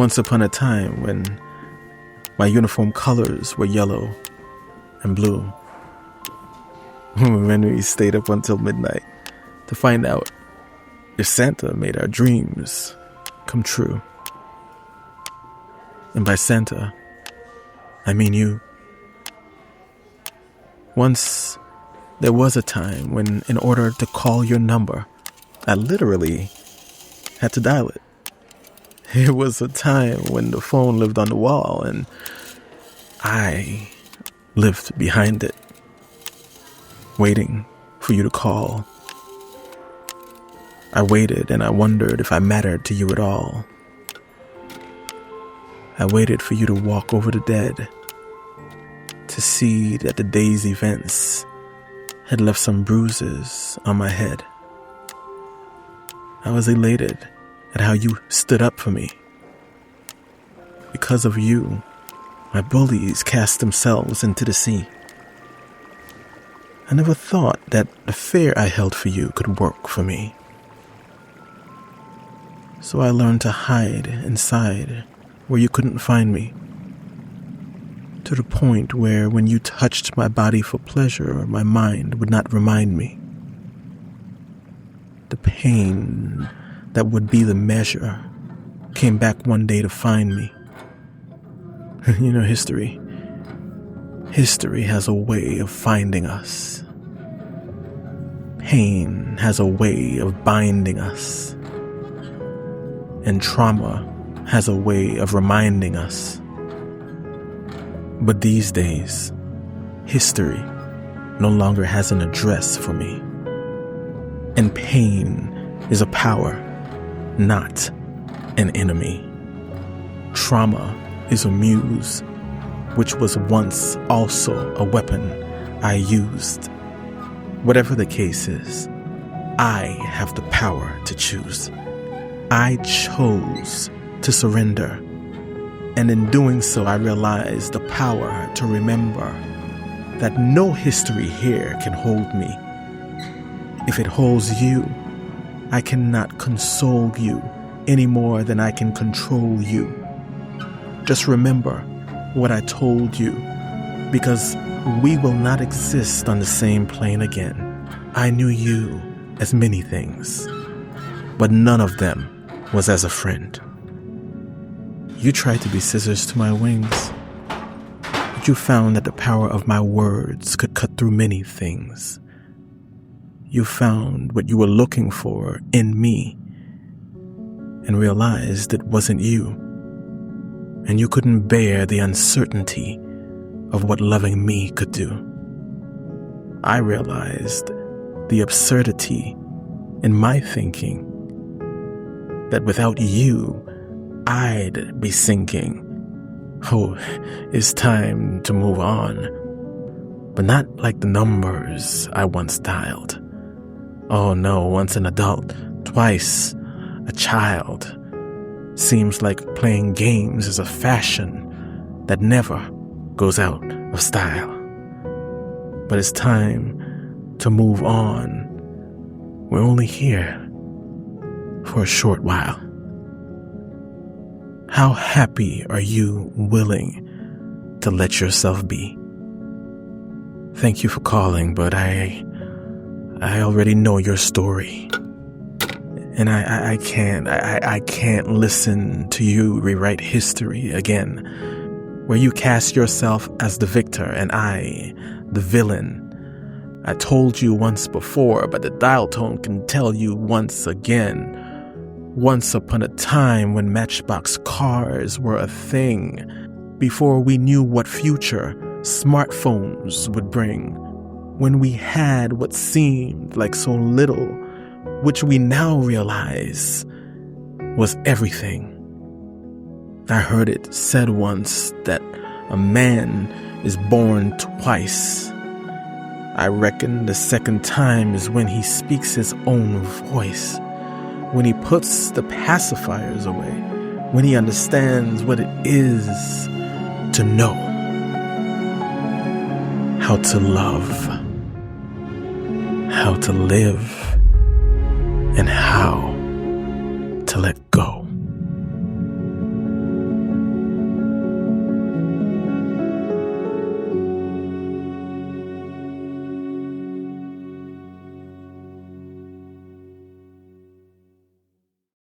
Once upon a time when my uniform colors were yellow and blue. When we stayed up until midnight to find out if Santa made our dreams come true. And by Santa, I mean you. Once there was a time when, in order to call your number, I literally had to dial it. It was a time when the phone lived on the wall and I lived behind it, waiting for you to call. I waited and I wondered if I mattered to you at all. I waited for you to walk over the dead, to see that the day's events had left some bruises on my head. I was elated at how you stood up for me. Because of you, my bullies cast themselves into the sea. I never thought that the fear I held for you could work for me. So I learned to hide inside where you couldn't find me. To the point where when you touched my body for pleasure, my mind would not remind me. The pain that would be the measure came back one day to find me. You know, history has a way of finding us. Pain has a way of binding us. And trauma has a way of reminding us. But these days, history no longer has an address for me. And pain is a power, not an enemy. Trauma is a muse, which was once also a weapon I used. Whatever the case is, I have the power to choose. I chose to surrender. And in doing so, I realized the power to remember that no history here can hold me. If it holds you, I cannot console you any more than I can control you. Just remember what I told you, because we will not exist on the same plane again. I knew you as many things, but none of them was as a friend. You tried to be scissors to my wings, but you found that the power of my words could cut through many things. You found what you were looking for in me and realized it wasn't you. And you couldn't bear the uncertainty of what loving me could do. I realized the absurdity in my thinking that without you, I'd be sinking. Oh, it's time to move on. But not like the numbers I once dialed. Oh no, once an adult, twice a child. Seems like playing games is a fashion that never goes out of style. But it's time to move on. We're only here for a short while. How happy are you willing to let yourself be? Thank you for calling, but I already know your story. And I can't listen to you rewrite history again, where you cast yourself as the victor and I, the villain. I told you once before, but the dial tone can tell you once again. Once upon a time when Matchbox cars were a thing, before we knew what future smartphones would bring, when we had what seemed like so little, which we now realize was everything. I heard it said once that a man is born twice. I reckon the second time is when he speaks his own voice, when he puts the pacifiers away, when he understands what it is to know how to love, how to live, and how